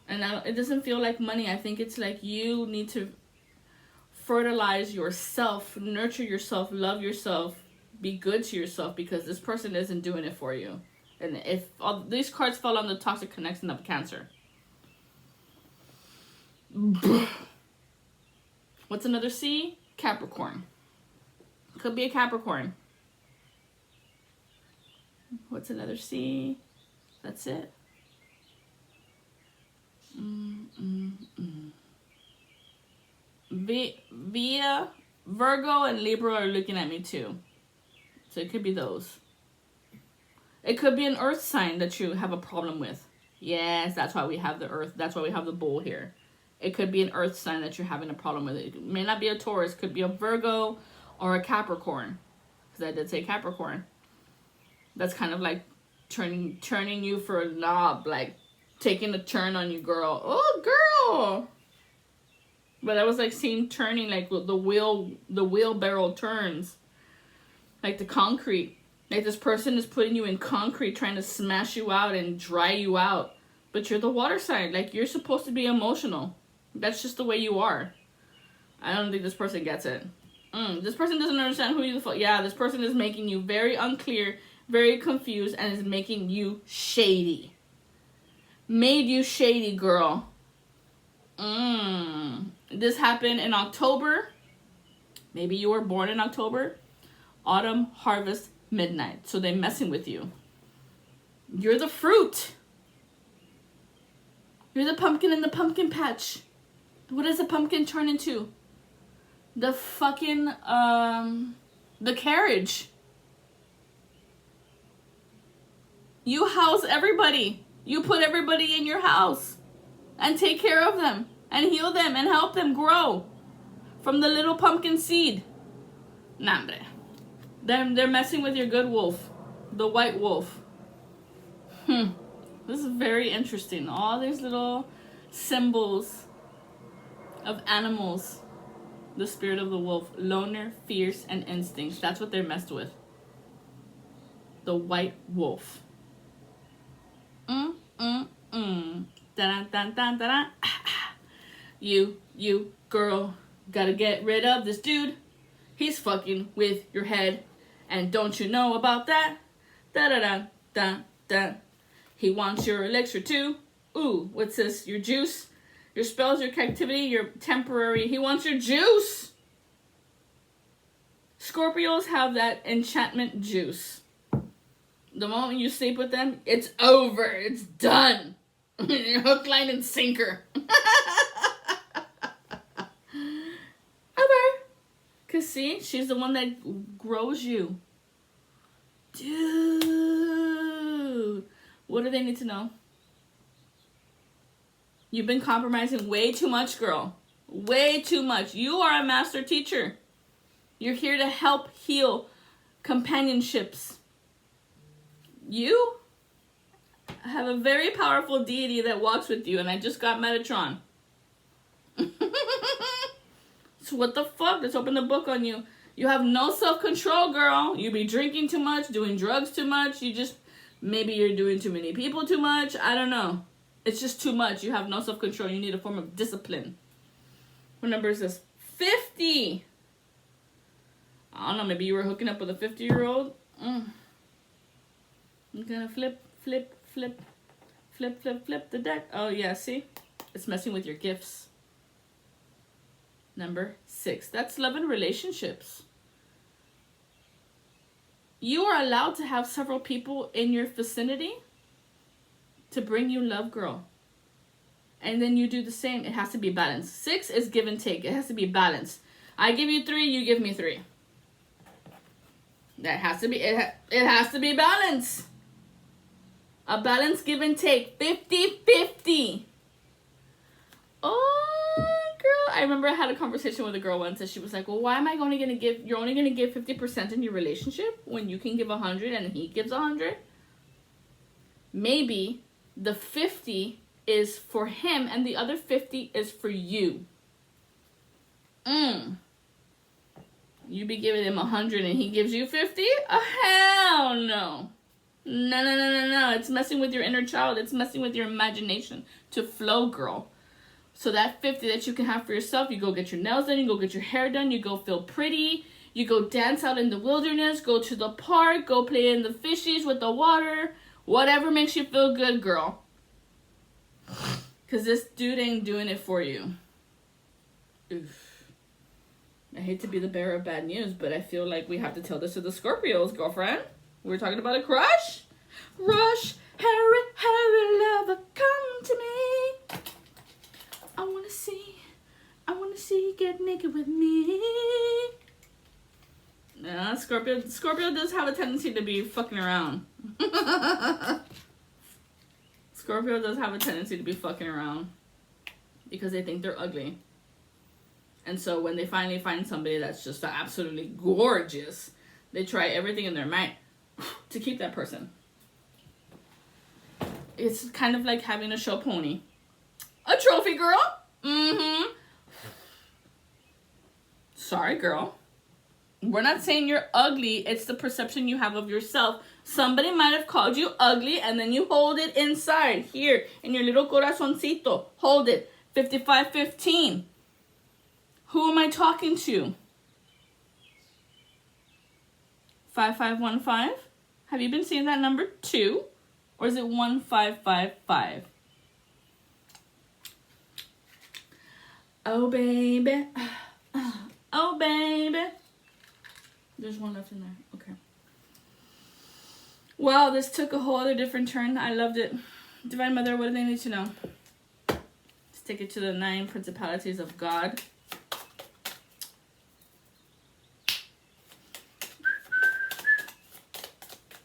And it doesn't feel like money. I think it's like you need to fertilize yourself, nurture yourself, love yourself, be good to yourself, because this person isn't doing it for you. And if all these cards fall on the toxic connection of Cancer. What's another C? Capricorn. Could be a Capricorn. What's another C? That's it. Via Virgo and Libra are looking at me too. So it could be those. It could be an earth sign that you have a problem with. Yes, that's why we have the earth. That's why we have the bull here. It could be an earth sign that you're having a problem with. It may not be a Taurus. It could be a Virgo or a Capricorn. Because I did say Capricorn. That's kind of like turning you for a knob. Like taking a turn on you, girl. Oh, girl. But I was like seeing turning, like the wheelbarrow turns. Like the concrete. Like this person is putting you in concrete, trying to smash you out and dry you out. But you're the water sign. Like, you're supposed to be emotional. That's just the way you are. I don't think this person gets it. This person doesn't understand who you the fuck. Yeah, this person is making you very unclear, very confused, and is making you shady. Made you shady, girl. This happened in October. Maybe you were born in October. Autumn, harvest, midnight. So they're messing with you. You're the fruit. You're the pumpkin in the pumpkin patch. What does the pumpkin turn into? The fucking, the carriage. You house everybody. You put everybody in your house. And take care of them. And heal them and help them grow. From the little pumpkin seed. Nah, hombre. They're messing with your good wolf. The white wolf. This is very interesting. All these little symbols of animals. The spirit of the wolf. Loner, fierce, and instincts. That's what they're messed with. The white wolf. Dun, dun, dun, dun, dun. You, girl, gotta get rid of this dude. He's fucking with your head. And don't you know about that? Da-da-da-da-da. He wants your elixir too. Ooh, what's this? Your juice? Your spells, your captivity, your temporary. He wants your juice. Scorpios have that enchantment juice. The moment you sleep with them, it's over. It's done. Hook, line, and sinker. Over. Because see, she's the one that grows you. Dude. What do they need to know? You've been compromising way too much, girl. Way too much. You are a master teacher. You're here to help heal companionships. You have a very powerful deity that walks with you, and I just got Metatron. So what the fuck? Let's open the book on you. You have no self-control, girl. You be drinking too much, doing drugs too much. Maybe you're doing too many people too much. I don't know. It's just too much. You have no self-control. You need a form of discipline. What number is this? 50. I don't know. Maybe you were hooking up with a 50-year-old. I'm gonna flip the deck. Oh, yeah. See? It's messing with your gifts. Number 6. That's love and relationships. You are allowed to have several people in your vicinity to bring you love, girl. And then you do the same. It has to be balanced. 6 is give and take. It has to be balanced. I give you 3, you give me 3. That has to be, it has to be balanced. A balanced give and take. 50-50. Oh, girl. I remember I had a conversation with a girl once and she was like, well, why am I only going to give, you're only going to give 50% in your relationship when you can give 100 and he gives 100? Maybe the 50 is for him and the other 50 is for you. You be giving him 100 and he gives you 50? Oh, hell no. No. It's messing with your inner child. It's messing with your imagination to flow, girl. So that 50 that you can have for yourself, you go get your nails done, you go get your hair done, you go feel pretty, you go dance out in the wilderness, go to the park, go play in the fishies with the water, whatever makes you feel good, girl. Because this dude ain't doing it for you. Oof. I hate to be the bearer of bad news, but I feel like we have to tell this to the Scorpios, girlfriend. We're talking about a crush. Rush, hurry, lover, come to me. I wanna see you get naked with me. Nah, Scorpio does have a tendency to be fucking around. Scorpio does have a tendency to be fucking around. because they think they're ugly. And so when they finally find somebody that's just absolutely gorgeous, they try everything in their might to keep that person. It's kind of like having a show pony. A trophy girl? Mm-hmm. Sorry, girl. We're not saying you're ugly. It's the perception you have of yourself. Somebody might have called you ugly and then you hold it inside. Here, in your little corazoncito. Hold it. 5515. Who am I talking to? 5515? Have you been seeing that number too? Or is it 1555? Oh, baby. Oh, baby. There's one left in there. Okay. Wow, this took a whole other different turn. I loved it. Divine Mother, what do they need to know? Let's take it to the 9 principalities of God.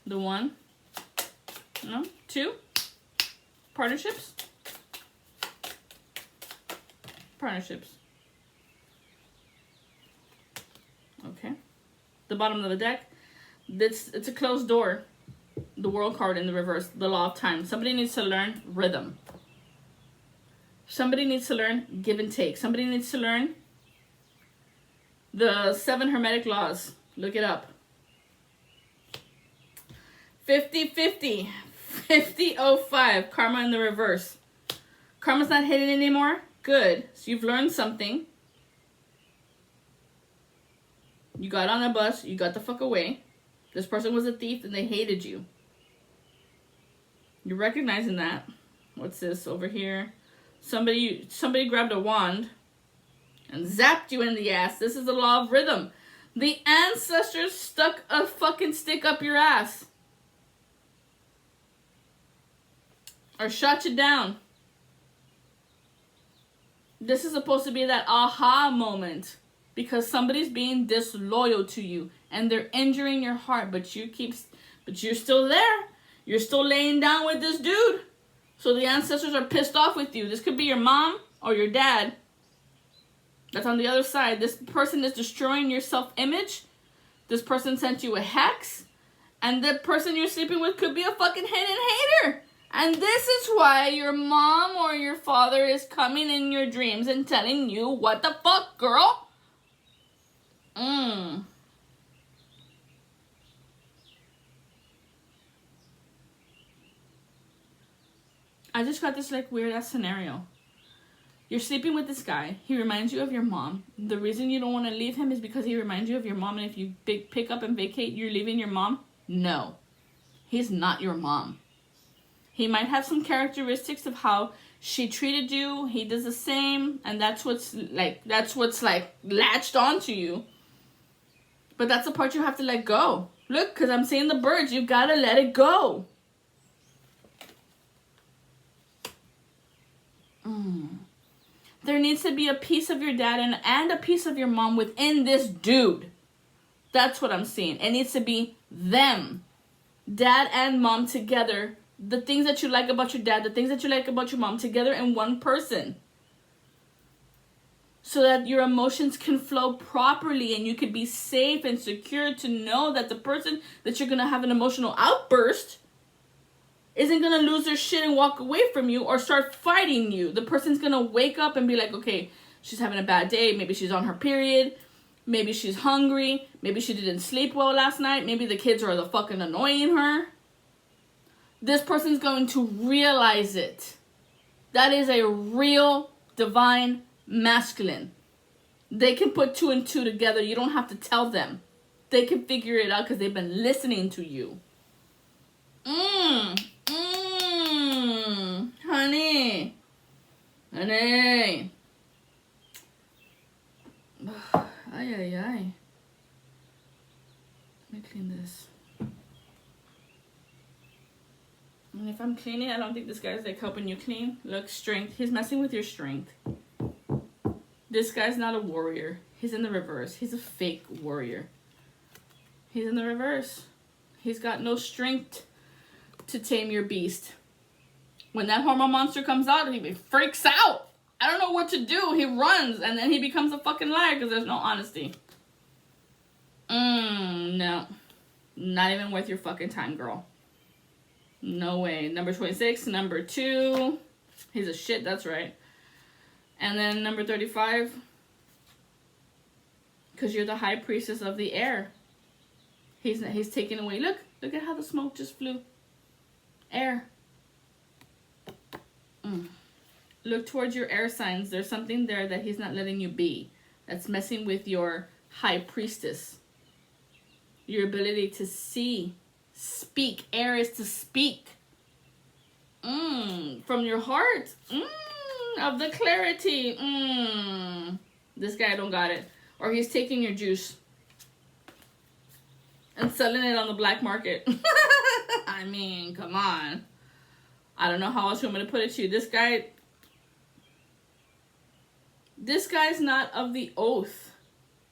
The 1. No? 2. Partnerships. Partnerships. Okay. The bottom of the deck. It's a closed door. The World card in the reverse. The Law of Time. Somebody needs to learn rhythm. Somebody needs to learn give and take. Somebody needs to learn the 7 Hermetic laws. Look it up. 50-50. 50-05. Karma in the reverse. Karma's not hidden anymore. Good. So you've learned something. You got on a bus. You got the fuck away. This person was a thief and they hated you. You're recognizing that. What's this over here? Somebody grabbed a wand and zapped you in the ass. This is the law of rhythm. The ancestors stuck a fucking stick up your ass. Or shot you down. This is supposed to be that aha moment. Because somebody's being disloyal to you. And they're injuring your heart. But you're still there. You're still laying down with this dude. So the ancestors are pissed off with you. This could be your mom or your dad. That's on the other side. This person is destroying your self-image. This person sent you a hex. And the person you're sleeping with could be a fucking hidden hater. And this is why your mom or your father is coming in your dreams and telling you, what the fuck, girl? I just got this like weird ass scenario. You're sleeping with this guy. He reminds you of your mom. The reason you don't want to leave him is because he reminds you of your mom. And if you pick up and vacate, you're leaving your mom? No. He's not your mom. He might have some characteristics of how she treated you. He does the same. And that's what's latched onto you. But that's the part you have to let go. Look, because I'm seeing the birds. You got to let it go. There needs to be a piece of your dad and a piece of your mom within this dude. That's what I'm seeing. It needs to be them. Dad and mom together. The things that you like about your dad, the things that you like about your mom together in one person. So that your emotions can flow properly and you can be safe and secure to know that the person that you're going to have an emotional outburst isn't going to lose their shit and walk away from you or start fighting you. The person's going to wake up and be like, okay, she's having a bad day. Maybe she's on her period. Maybe she's hungry. Maybe she didn't sleep well last night. Maybe the kids are fucking annoying her. This person's going to realize it. That is a real divine masculine. They can put 2 and 2 together. You don't have to tell them. They can figure it out because they've been listening to you. Honey. Honey. Ay, ay, ay. Let me clean this. And if I'm cleaning, I don't think this guy's like helping you clean. Look, strength. He's messing with your strength. This guy's not a warrior. He's in the reverse. He's a fake warrior. He's in the reverse. He's got no strength to tame your beast. When that hormone monster comes out, he freaks out. I don't know what to do. He runs, and then he becomes a fucking liar because there's no honesty. No. Not even worth your fucking time, girl. No way. Number 26, number 2. He's a shit, that's right. And then number 35. Because you're the high priestess of the air. He's taken away. Look at how the smoke just flew. Air. Look towards your air signs. There's something there that he's not letting you be. That's messing with your high priestess. Your ability to see. Speak. Air is to speak. From your heart. Of the clarity. This guy don't got it. Or he's taking your juice and selling it on the black market. I mean, come on. I don't know how else you want me to put it to you. This guy's not of the oath.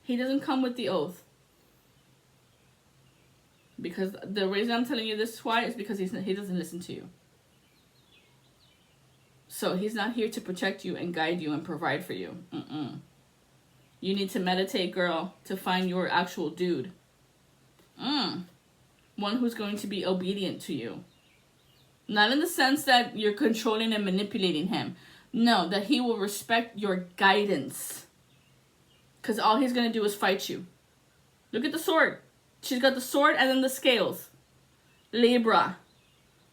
He doesn't come with the oath. Because the reason I'm telling you this why is because he doesn't listen to you. So he's not here to protect you and guide you and provide for you. You need to meditate, girl, to find your actual dude. One who's going to be obedient to you. Not in the sense that you're controlling and manipulating him. No, that he will respect your guidance. Because all he's going to do is fight you. Look at the sword. She's got the sword and then the scales. Libra.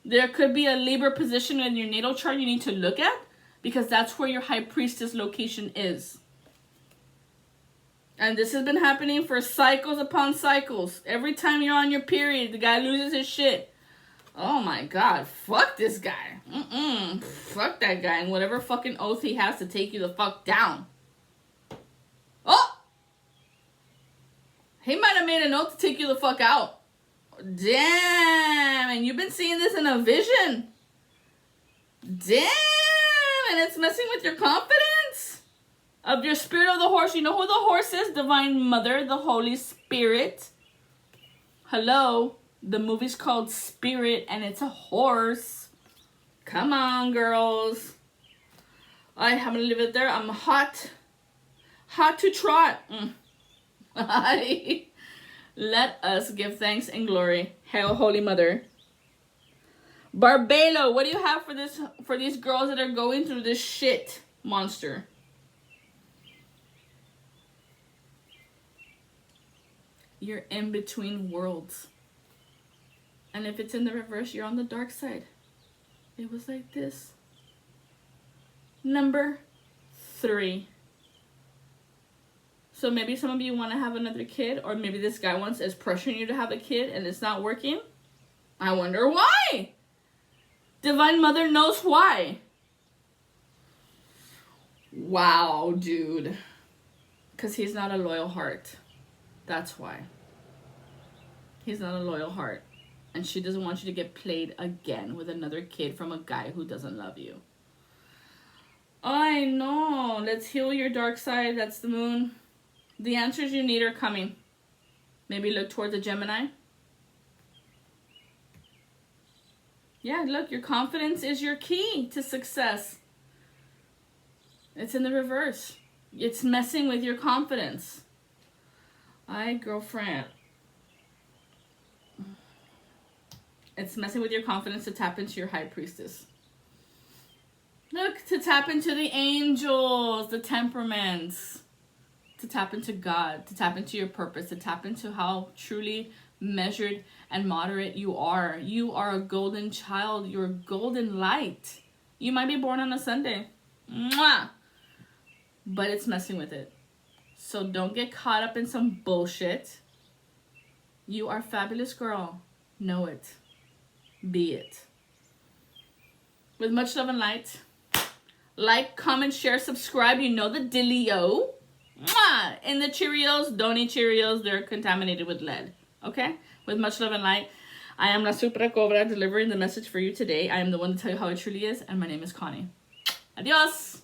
There could be a Libra position in your natal chart you need to look at. Because that's where your high priestess location is. And this has been happening for cycles upon cycles. Every time you're on your period, the guy loses his shit. Oh my God. Fuck this guy. Fuck that guy. And whatever fucking oath he has to take you the fuck down. Oh! He might have made an oath to take you the fuck out. Damn. And you've been seeing this in a vision. Damn. And it's messing with your confidence. Of your spirit of the horse. You know who the horse is? Divine Mother, the Holy Spirit. Hello. The movie's called Spirit and it's a horse. Come on, girls. I'm going to leave it there. I'm hot. Hot to trot. Let us give thanks and glory. Hail, Holy Mother. Barbelo, what do you have for these girls that are going through this shit monster? You're in between worlds. And if it's in the reverse, you're on the dark side. It was like this. Number 3. So maybe some of you want to have another kid, or maybe this guy is pressuring you to have a kid and it's not working. I wonder why. Divine Mother knows why. Wow, dude. Because he's not a loyal heart. That's why. He's not a loyal heart. And she doesn't want you to get played again with another kid from a guy who doesn't love you. I know. Let's heal your dark side. That's the moon. The answers you need are coming. Maybe look towards a Gemini. Yeah, look. Your confidence is your key to success. It's in the reverse. It's messing with your confidence. Aye, girlfriend. It's messing with your confidence to tap into your high priestess. Look, to tap into the angels, the temperaments. To tap into God, to tap into your purpose, to tap into how truly measured and moderate you are. You are a golden child. You're a golden light. You might be born on a Sunday. Mwah! But it's messing with it. So don't get caught up in some bullshit. You are a fabulous girl. Know it. Be it. With much love and light. Like, comment, share, subscribe. You know the dealio. Mwah! In the Cheerios, don't eat Cheerios. They're contaminated with lead. Okay? With much love and light. I am La Supra Cobra delivering the message for you today. I am the one to tell you how it truly is. And my name is Connie. Adios.